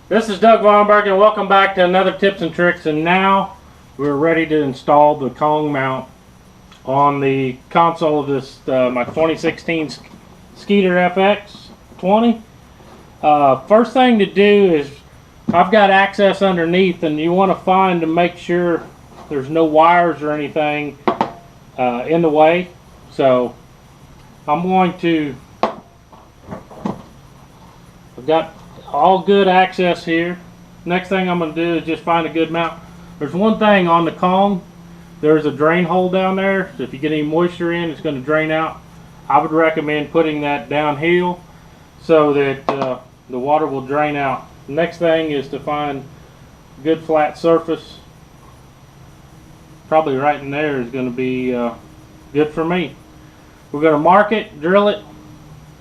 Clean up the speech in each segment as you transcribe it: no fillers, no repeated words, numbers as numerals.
This is Doug Vahrenberg and welcome back to another Tips and Tricks, and now we're ready to install the Kong mount on the console of this my 2016 Skeeter FX 20. First thing to do is I've got access underneath, and you want to find to make sure there's no wires or anything in the way. So I'm going to, I've got all good access here. Next thing I'm going to do is just find a good mount. There's one thing on the Kong, there's a drain hole down there, so if you get any moisture in, it's going to drain out. I would recommend putting that downhill so that the water will drain out. Next thing is to find a good flat surface. Probably right in there is going to be good for me. We're going to mark it, drill it,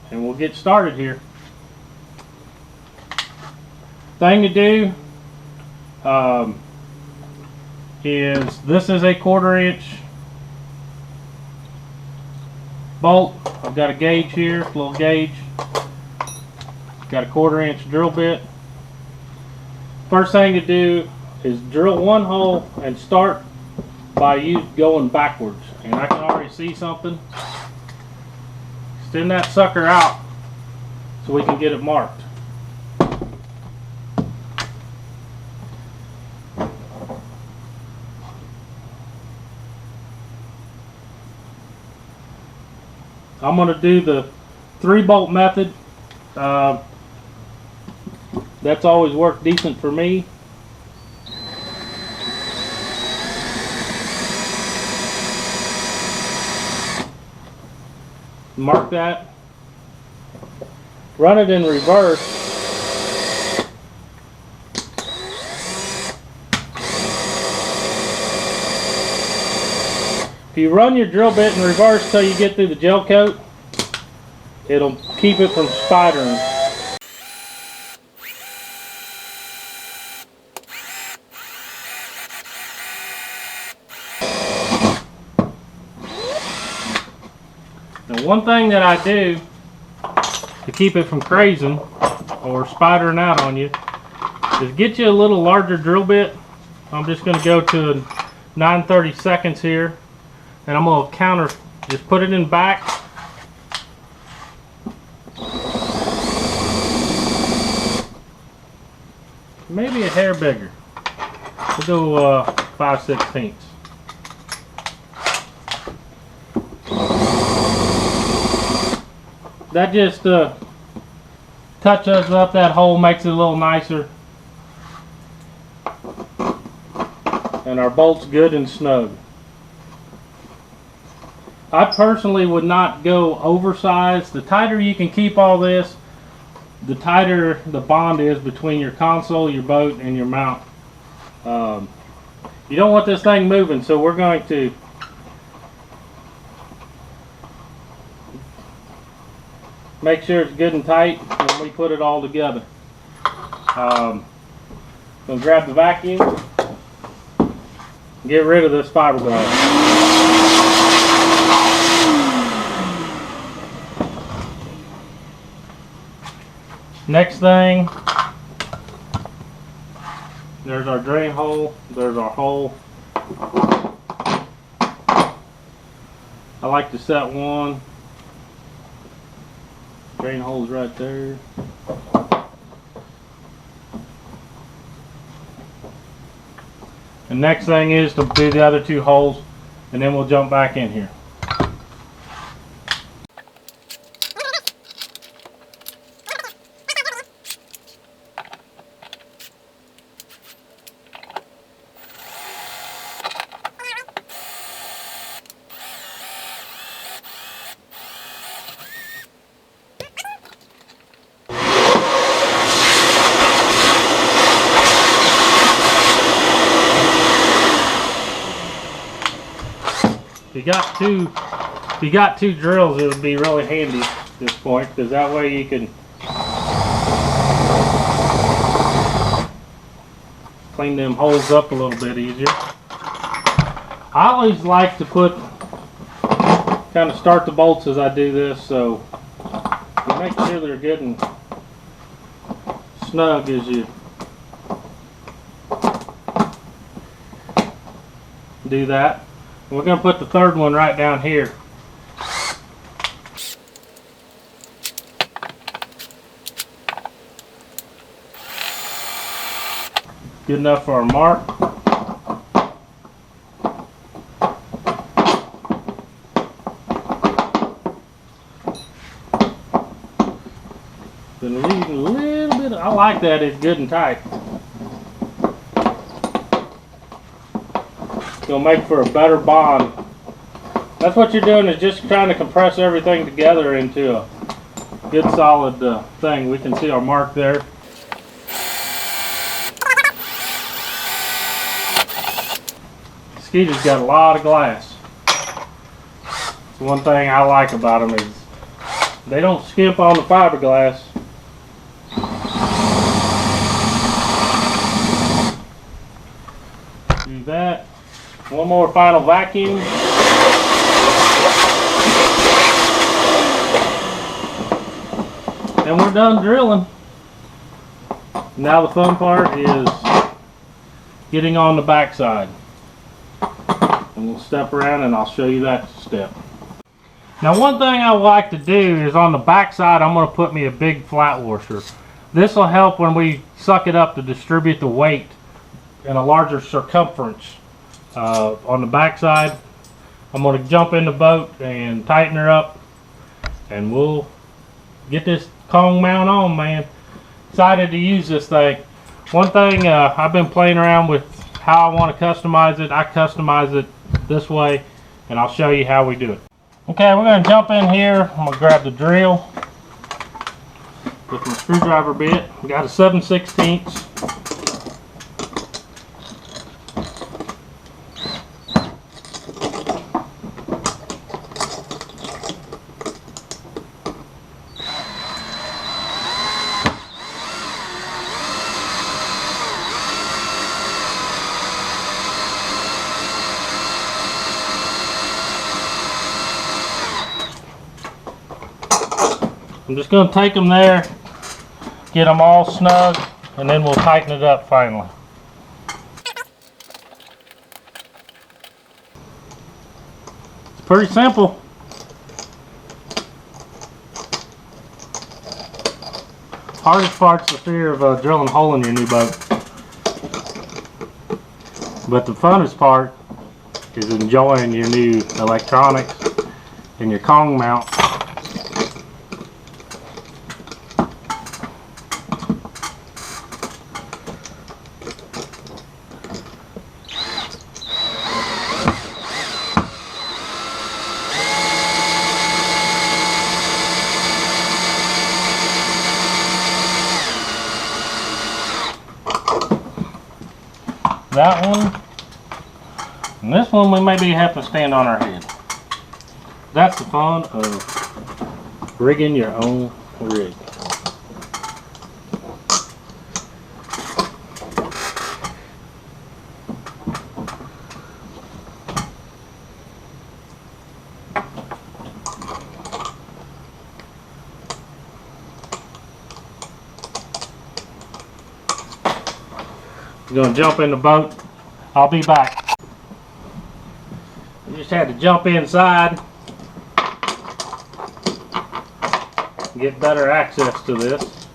and we'll get started here. Thing to do is, this is a 1/4 inch bolt. I've got a gauge here, a little gauge. Got a 1/4 inch drill bit. First thing to do is drill one hole and start by you going backwards. And I can already see something. Extend that sucker out so we can get it marked. I'm going to do the 3-bolt method. That's always worked decent for me. Mark that. Run it in reverse. If you run your drill bit in reverse till you get through the gel coat, it'll keep it from spidering. Now, one thing that I do to keep it from crazing or spidering out on you is get you a little larger drill bit. I'm just going to go to 9/32 here. And I'm going to counter, just put it in back. Maybe a hair bigger. We'll go 5/16. That just touches up that hole, makes it a little nicer. And our bolt's good and snug. I personally would not go oversized. The tighter you can keep all this, the tighter the bond is between your console, your boat, and your mount. You don't want this thing moving, so we're going to make sure it's good and tight when we put it all together. Going to grab the vacuum and get rid of this fiberglass. Next thing, there's our drain hole, there's our hole. I like to set one. Drain hole's right there. The next thing is to do the other 2 holes, and then we'll jump back in here. If you got two drills, it would be really handy at this point, because that way you can clean them holes up a little bit easier. I always like to kind of start the bolts as I do this, so you make sure they're good and snug as you do that. And we're going to put the third one right down here. Good enough for our mark. Been leaving a little bit. I like that. It's good and tight. It's gonna make for a better bond. That's what you're doing, is just trying to compress everything together into a good solid thing. We can see our mark there. Skeeter's got a lot of glass. That's one thing I like about them, is they don't skimp on the fiberglass. Do that. One more final vacuum. And we're done drilling. Now the fun part is getting on the back side. And we'll step around and I'll show you that step. Now one thing I like to do is on the back side I'm going to put me a big flat washer. This will help when we suck it up to distribute the weight in a larger circumference. On the back side I'm going to jump in the boat and tighten her up, and we'll get this Kong mount on, man. Excited to use this thing. One thing I've been playing around with how I want to customize it. I customize it this way, and I'll show you how we do it. Okay, we're going to jump in here. I'm going to grab the drill with my screwdriver bit. We got a 7/16. I'm just going to take them there, get them all snug, and then we'll tighten it up finally. It's pretty simple. Hardest part's the fear of drilling a hole in your new boat. But the funnest part is enjoying your new electronics and your Kong mount. That one, and this one we maybe have to stand on our head. That's the fun of rigging your own rig. We're going to jump in the boat. I'll be back. We just had to jump inside, get better access to this.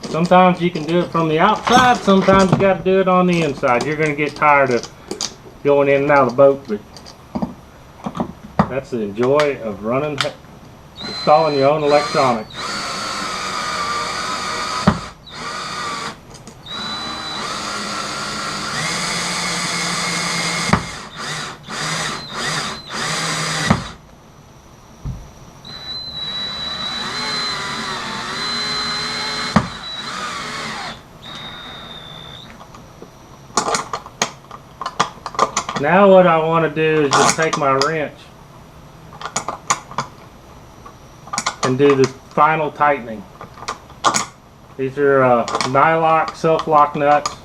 Sometimes you can do it from the outside, sometimes you got to do it on the inside. You're going to get tired of going in and out of the boat, but that's the joy of running, installing your own electronics. Now what I want to do is just take my wrench and do the final tightening. These are nylock self-lock nuts.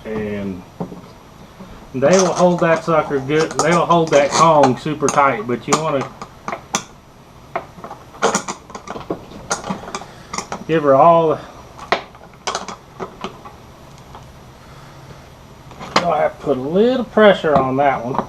And they will hold that sucker good. They will hold that Kong super tight, but you want to Give her all the... I have to put a little pressure on that one.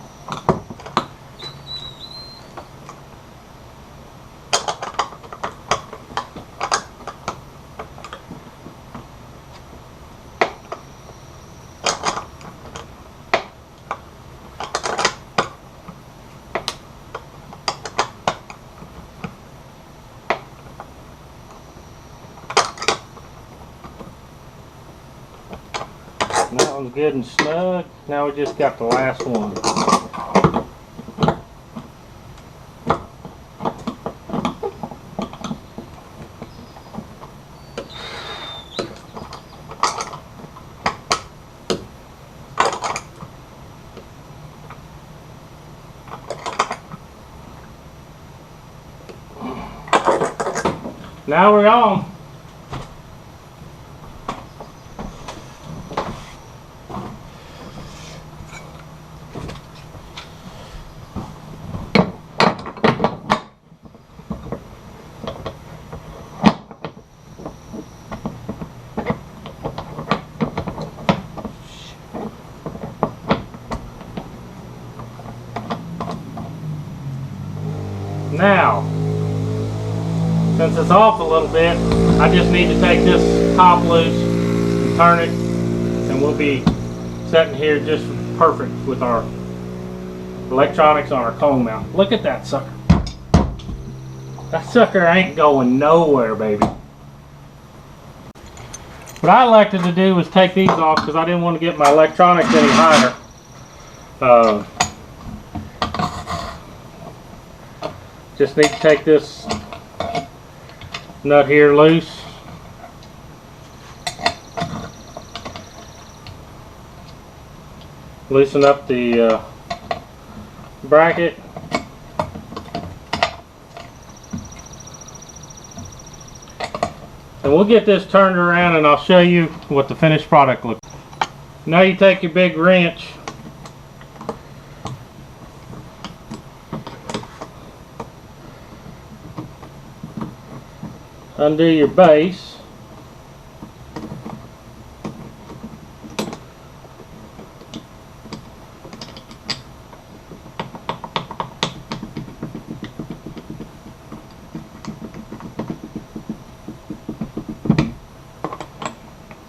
That one's good and snug. Now we just got the last one. Now we're on. Now, since it's off a little bit, I just need to take this top loose and turn it, and we'll be sitting here just perfect with our electronics on our cone mount. Look at that sucker. That sucker ain't going nowhere, baby. What I elected to do was take these off because I didn't want to get my electronics any higher. Just need to take this nut here loose. Loosen up the bracket. And we'll get this turned around and I'll show you what the finished product looks like. Now you take your big wrench . Undo your base.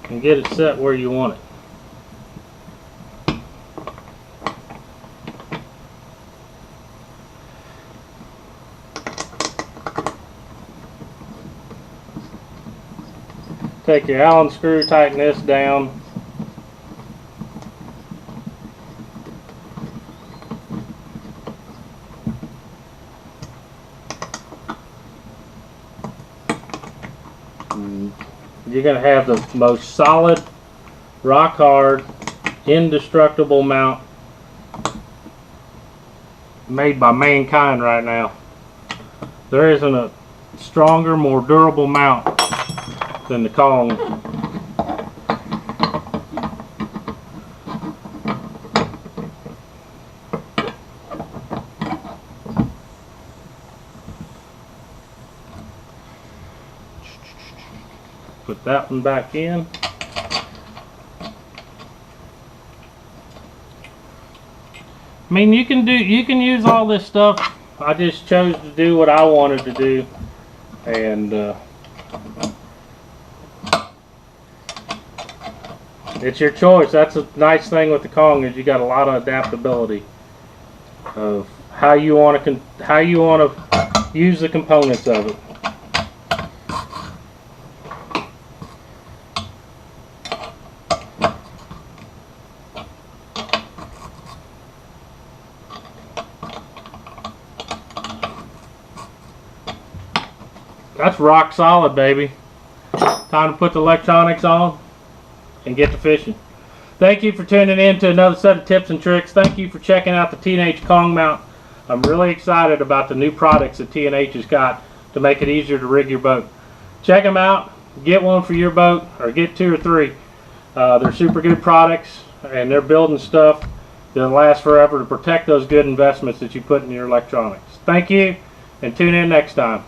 And get it set where you want it. Take your Allen screw, tighten this down. You're going to have the most solid, rock hard, indestructible mount made by mankind right now. There isn't a stronger, more durable mount than the Kong. Put that one back in. I mean, you can use all this stuff. I just chose to do what I wanted to do, and it's your choice. That's a nice thing with the Kong, is you got a lot of adaptability of how you want to use the components of it. That's rock solid, baby. Time to put the electronics on and get to fishing. Thank you for tuning in to another set of tips and tricks. Thank you for checking out the T&H Kong mount. I'm really excited about the new products that T&H has got to make it easier to rig your boat. Check them out. Get one for your boat, or get 2 or 3. They're super good products, and they're building stuff that'll last forever to protect those good investments that you put in your electronics. Thank you, and tune in next time.